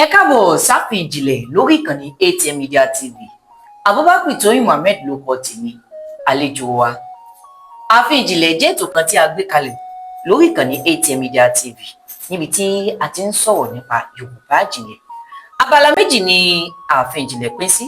Ẹ káàbọ̀ sáàfin ìjìnlẹ̀ lórí ìkànnì ATM Media TV. Abubakar Tóyìn Mohammed ló kọ tèmi. Àlejò wa. Ààfin ìjìnlẹ̀ jẹ́ ètò kan tí a gbé kalẹ̀ lórí ìkànnì ATM Media TV níbi tí a ti ń sọ̀rọ̀ nípa Yorùbá ìjìnlẹ̀. Abala méjì ni ààfin ìjìnlẹ̀ pín sí.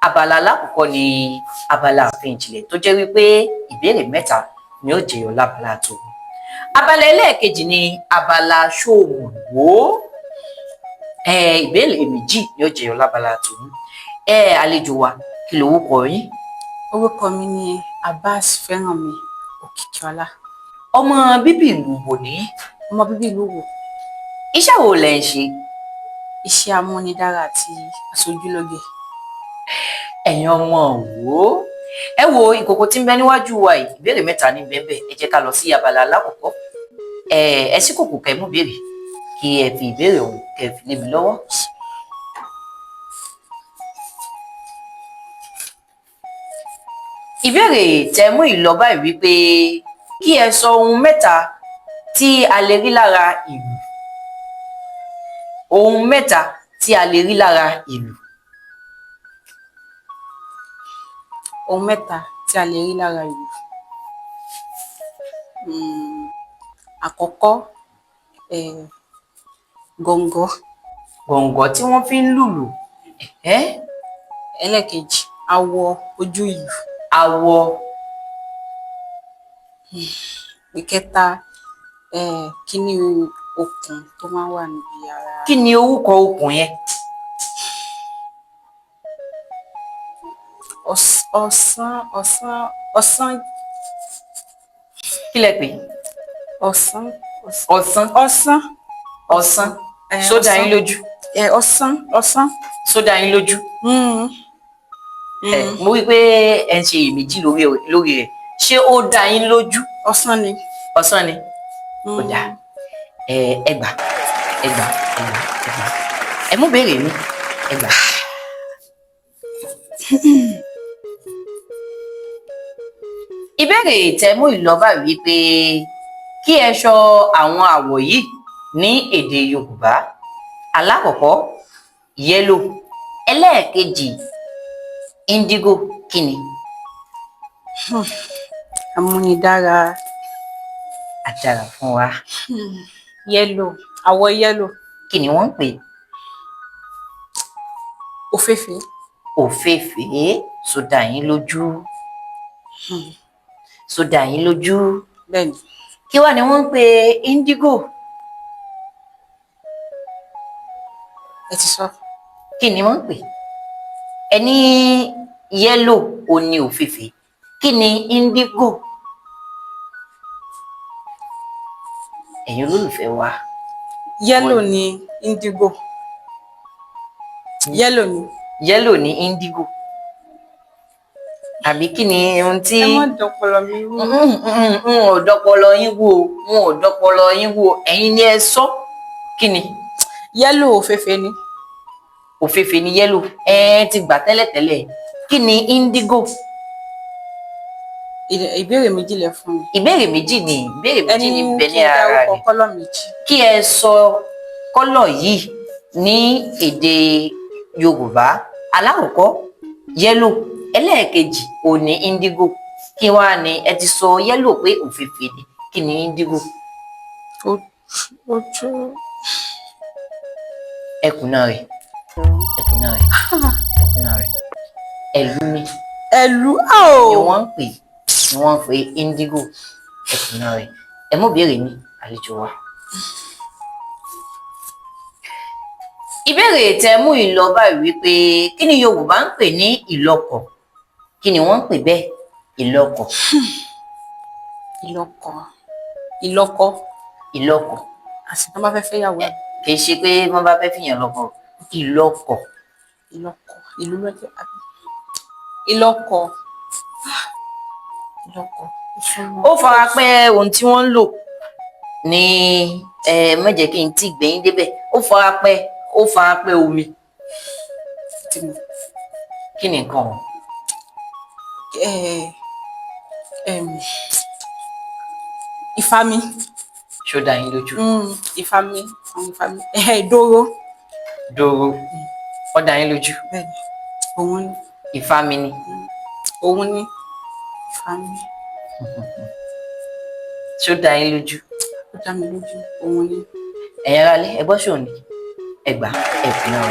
Abala alákọ̀ọ́kọ́ ni abala ààfin ìjìnlẹ̀ tó jẹ́ wípé ìbéèrè mẹ́ta ni ó jẹyọ lábala tó. Abala ẹlẹ́ẹ̀kejì ni abala ṣóòmùwò. Ìbéèrè méjì ni ó jẹyọ lábala tòun. Àlejò wa, kí lorúkọ yín? Orúkọ mi ni Abbas Fẹ́rànmi Òkìkíọlá. Ọmọ bíbí ìlú wo ni? Ọmọ bíbí ìlú Ìwó. Iṣẹ́ wo lẹ ń ṣe? Iṣẹ́ amúnidára àti aṣojúlóge. Ẹ̀yin ọmọ Ìwó. Ẹ wo ìkòkò tí ń bẹ níwájú wa yìí, ìbéèrè mẹ́ta ní bẹ́ẹ̀. Ẹ jẹ́ ká lọ sí abala alákọ̀ọ́kọ́. Ẹ ṣí kòkò kẹ́ mú béèrè kí ẹ fi ìbéèrè ọ̀hún kẹ́ fi lé mi lọ́wọ́. Ìbéèrè tẹ́ mú ìlọ báyìí wípé kí ẹ sọ ohun mẹ́ta tí a lè rí lára ìlù. Ohun mẹ́ta tí a lè rí lára ìlù. Ohun mẹ́ta tí a lè rí lára ìlù. Àkọ́kọ́, gọ̀ǹgọ̀. Gọ̀ǹgọ̀ tí wọ́n fi ń lùlù. Ẹlẹ́ẹ̀kejì, awọ ojú ìlù. Awọ. Ìkẹta, kíní okùn tó máa ń wà níbi ara. Kí ni orúkọ okùn yẹn? Ọ̀sán. Kí lẹ pè? Ọ̀sán. Ṣó dá yín lójú? Ọ̀sán. Ṣó dá yín lójú? Mo rí pé ẹ ń ṣe iyèméjì lórí rẹ̀. Ṣé ó dá yín lójú? Ọ̀sán ni. Ọ̀sán ni. Ó dà. Ẹ gbà. Ẹ mú béèrè mi. Ẹ gbà. Ìbéèrè tẹ́ mú ìlọ báyìí wípé kí ẹ sọ àwọn àwọ̀ yìí ní èdè Yorùbá. Alákọ̀ọ́kọ́, yẹ́lò. Ẹlẹ́ẹ̀kejì, índigo. Kí ni? Amúnidára. Àdára fún wa. Yẹ́lò. Àwọ̀ yẹ́lò. Kí ni wọ́n ń pè? Òféèfé. Òféèfé. Ṣó dá yín lójú? Ṣó dá yín lójú? Bẹ́ẹ̀ni. Kí wá ni wọ́n ń pè índigo? Ẹ ti sọ. Kí ni wọ́n ń pè? Ẹ ní yẹ́lò ò ní òféèfé. Kí ni índigo? Ẹ̀yin olólùfẹ́ wa. Yẹ́lò ni índigo. Yẹ́lò ni índigo. Àbí kí ni ohun tí. Ẹ má dọpọlọ mi wò. N ò dọpọlọ yín wò. Ẹ̀yin ni ẹ sọ. Kí ni? Yẹ́lò òféèfé ni. Òféèfé ni yẹ́lò. Ẹ ti gbà tẹ́lẹ̀tẹ́lẹ̀. Kí ni índigo? Ìbéèrè méjì lẹ fún mi. Ìbéèrè méjì ni bẹ ní ara rẹ̀. Ẹni kí n dárúkọ kọ́lọ̀ méjì. Kí ẹ sọ kọ́lọ̀ yìí ní èdè Yorùbá. Alákọ̀ọ́kọ́, yẹ́lò. Ẹlẹ́ẹ̀kejì, òní índigo. Kí wá ni ẹ ti sọ yẹ́lò pé òféèfé ni. Kí ni índigo? Ojú. Ẹkùnà rẹ̀. Ẹ̀lú ni. Ẹ̀lú. Ni wọ́n ń pè. Ni wọ́n ń pè índigo. Ẹkùnà rẹ̀. Ẹ mú béèrè mi, àlejò wa. Ìbéèrè tẹ́ mú ìlọ báyìí wípé kí ni Yorùbá ń pè ní ìlọ́kọ̀? Kí ni wọ́n ń pè bẹ́ẹ̀? Ìlọ́kọ̀. Àti tí wọ́n bá fẹ́ fẹ́ yàwó ẹ̀. Kì í ṣe pé wọ́n bá fẹ́ fìyàn lọ́kọ. Ìlọ́kọ̀. Ìlú lọ́jọ́. Ìlọ́kọ̀. Ó fara pẹ́ ohun tí wọ́n ń lò ní má jẹ́ kí n tí gbẹ̀yìn débẹ̀. Ó fara pẹ́ omi. Kí ni nǹkan ọ̀hún? Ìfami. Ṣó dá yín lójú? Ìfami. Ìdóró. dòrò ó dá yín lójú. bẹ́ẹ̀ ni òun ni Ifá mi ni. òun ni fami Ṣó dá yín lójú. ó dá mi lójú òun ni. Ẹ̀yin aráalé ẹ gbọ́ ṣòní ẹgbà ẹ̀fìn náà.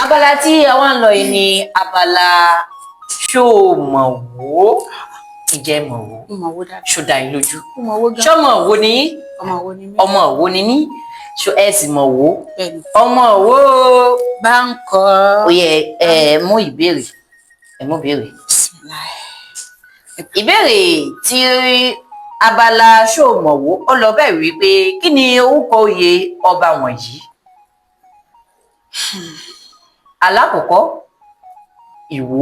Abala tí a wá ń lọ yìí ni abala ṣó mọ̀ wò. Ǹjẹ́ mọ̀ wò. ó mọ̀ owó dáadáa. Ṣó dá yín lójú. ó mọ̀ owó gan. Ṣọmọ wo ni yín. ọmọ wo ni mí. Ọmọ wo ni ní. Ṣó ẹ sì mọ̀ wò. bẹ́ẹ̀ ni Ọmọ wo. bá ń kọ́. Ó yẹ ẹ mú ìbéèrè. Ẹ mú ìbéèrè. Ìbéèrè tí abala ṣó mọ̀ wò ó lọ bẹ́ẹ̀ wípé kí ni orúkọ oyè ọba wọ̀nyí? Alákọ̀ọ́kọ́ Ìwó,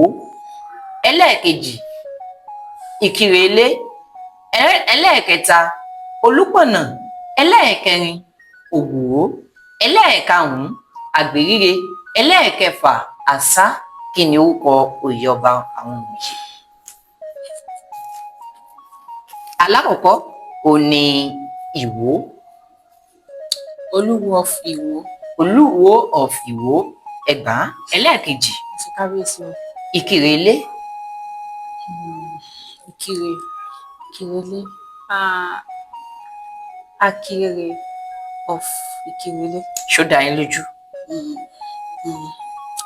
ẹlẹ́ẹ̀kejì Ìkirèlé, ẹlẹ́ẹ̀kẹta Olúpọ̀nà, ẹlẹ́ẹ̀kẹrin Ògbùró, ẹlẹ́ẹ̀karùn-ún Àgbèríre, ẹlẹ́ẹ̀kẹfà Àsá. Kí ni orúkọ oyè ọba àwọn wọ̀nyí? Alákọ̀ọ́kọ́ òní Ìwó. Olúwo of Ìwó. Olúwo of Ìwó Ẹ̀gbá. Ẹlẹ́ẹ̀kejì ti kábíyèsí o. Ìkirèlé. Ìkirèlé Akire of Ìkirèlé. Ṣó dá yín lójú.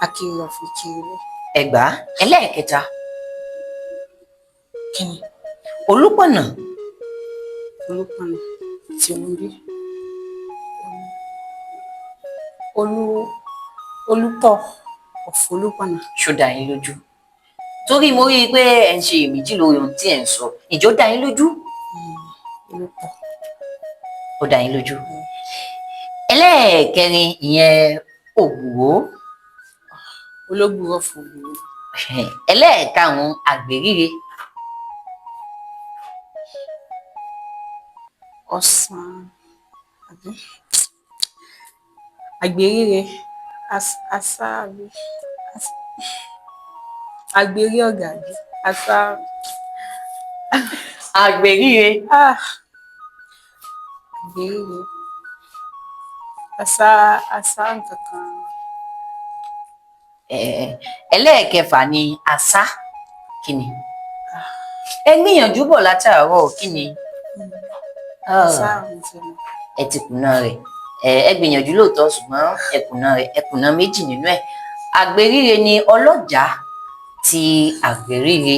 Akire of Ìkirèlé. Ẹ̀gbá. Ẹlẹ́ẹ̀kẹta kí ni. Olúpọ̀nà. Olúpọ̀nà tí wọ́n bí. Olúpọ̀ of Olúpọ̀nà. Ṣó dá yín lójú. Torí mo rí i pé ẹ ń ṣe èméjì lórí ohun tí ẹ ń sọ. Ìjọ dá yín lójú. Olúpọ̀. Ó dá yín lójú. Ẹlẹ́ẹ̀kẹrin ìyẹn Ògbùró. Ológbùró of Ògbùró. Ẹlẹ́ẹ̀karùn-ún Àgbèríre. Ọ̀sán àbí Àgbèríre Àsá àbí Àgbèrí ọ̀gá àbí Àsá. Àgbèríre. Àgbèríre Àsá nǹkan kan. Ẹlẹ́ẹ̀kẹfà ni Àsá. Kí ni? Ẹ gbìyànjú bọ̀ látàárọ̀. Kí ni? Àsá àwọn ti mọ̀. Ẹ ti kùnà rẹ̀. Ẹ gbìyànjú lóòótọ́ ṣùgbọ́n ẹ kùnà rẹ̀. Ẹ kùnà méjì nínú ẹ̀. Àgbèríre ni ọlọ́jàá ti Àgbèríre.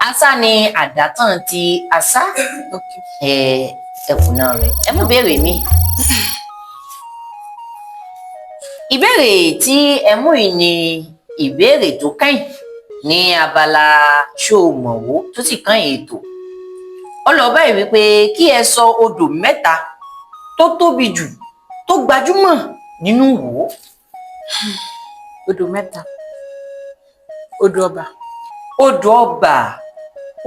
Àsá ni àdátàn ti Àsá. Ẹ kùnà rẹ̀. Ẹ mú béèrè mi. Ìbéèrè tí ẹ mú yìí ni ìbéèrè tó kẹ́yìn ní abala ṣó mọ̀ wò tó sì kẹ́yìn ètò. Ó lọ báyìí wípé kí ẹ sọ odò mẹ́ta tó tóbi jù tó gbajúmọ̀ nínú Ìwó. Odò mẹ́ta. Odò Ọba. Odò Ọba.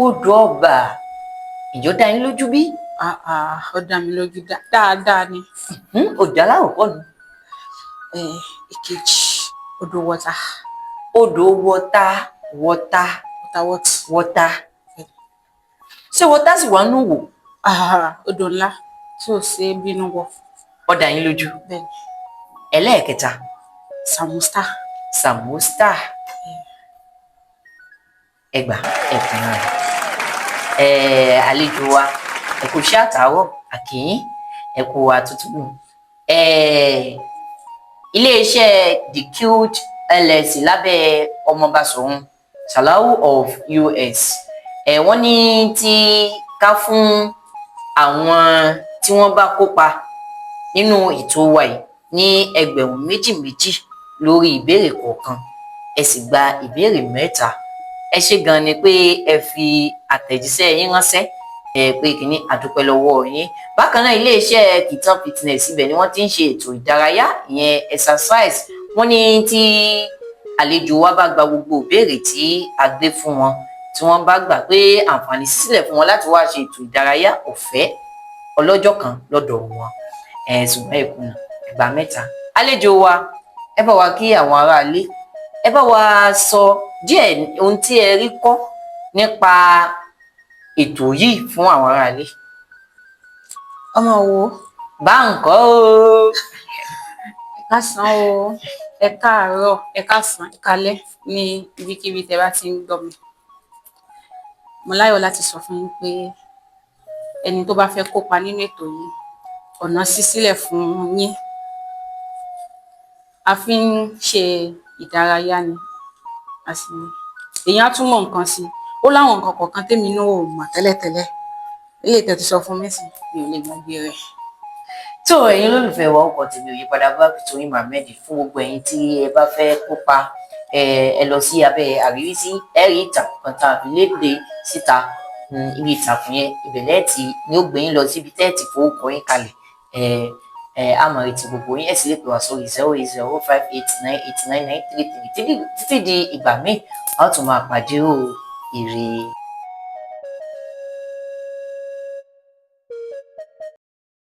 Odò Ọba. Ìjọ dá yín lójú bí? Ó dá mi lójú dáadáa ni. Odò aláwọ̀kọ́ ni. Ìkejì odò Wọ́tà. Odò Wọ́tà. Wọ́tà. Wọ́tà. Ṣé Wọ́tà sì wà nínú Ìwó? Odò ńlá tí ò ṣe é bínú wọ. Ó dá yín lójú. Bẹ́ẹ̀ni. Ẹlẹ́ẹ̀kẹta. Sàmúsítà. Sàmúsítà. Ẹgbà ẹkùn náà. Àlejò wa ẹ kú iṣẹ́ àtàárọ̀ àkìyín ẹ kú àtútù. Iléeṣẹ́ The Cute LLC lábẹ́ Ọmọọba Ṣọ̀ún Ṣàláù of US. Wọ́n ní tí ká fún àwọn tí wọ́n bá kópa nínú ètò wa yìí ní ẹgbẹ̀rún méjì lórí ìbéèrè kọ̀ọ̀kan. Ẹ sì gba ìbéèrè mẹ́ta. Ẹ ṣé gan ni pé ẹ fi àtẹ̀jíṣẹ́ yín ránṣẹ́. Pé kìíní àdúpẹ́ lọ́wọ́ yín. Bákan náà iléeṣẹ́ Kìtàn Fitness ibẹ̀ ni wọ́n ti ń ṣe ètò ìdárayá ìyẹn exercise. Wọ́n ní tí àlejò wa bá gba gbogbo ìbéèrè tí a gbé fún wọn tí wọ́n bá gbà pé àǹfààní sílẹ̀ fún wọn láti wá ṣe ètò ìdárayá ọ̀fẹ́ ọlọ́jọ́ kan lọ́dọ̀ wọn. Ṣùgbọ́n ẹ̀kùnà ìgbà mẹ́ta. Àlejò wa ẹ bá wa kí àwọn aráalé. Ẹ bá wa sọ díẹ̀ ohun tí ẹ rí kọ́ nípa ètò yìí fún àwọn aráalé. Ọmọ wo? Bá nǹkan o. Lásán o, ẹ káàárọ̀, ẹ káàsán, ẹ káalẹ́ ní ibikíbi tẹ́ bá ti ń gbọ́ mi. Mo láyọ̀ láti sọ fún yín pé ẹni tó bá fẹ́ kópa nínú ètò yìí, ọ̀nà ṣí sílẹ̀ fún yín. A fi ń ṣe ìdárayá ni, èèyàn á tún mọ̀ nǹkan sí i. Ó láwọn nǹkan kọ̀ọ̀kan tèmi náà ò mọ̀ tẹ́lẹ̀tẹ́lẹ̀. Eléyìí tẹ́ ti sọ fún mi nísìnyí, mi ò lè gbàgbé rẹ̀. tó ẹ̀yin olólùfẹ́ wa ọkọ̀ tèmi ò yípadà Bọ́lápìtóyìn Mohammed fún gbogbo ẹ̀yin tí ẹ bá fẹ́ kópa ẹ lọ sí abẹ́ àríwísí ẹ̀rí ìtàkùn kan tá a fi léde síta ibi ìtàkùn yẹn ìbẹ̀lẹ̀ tí ni ó gbé yín lọ síbi tẹ́ẹ̀tì fowókọ yín kalẹ̀ àmọ́ retí gbogbo yín ẹ sì lè pè wá sórí 08058989933 títí di ìgbà míì a ó tún máa pàdé o ire.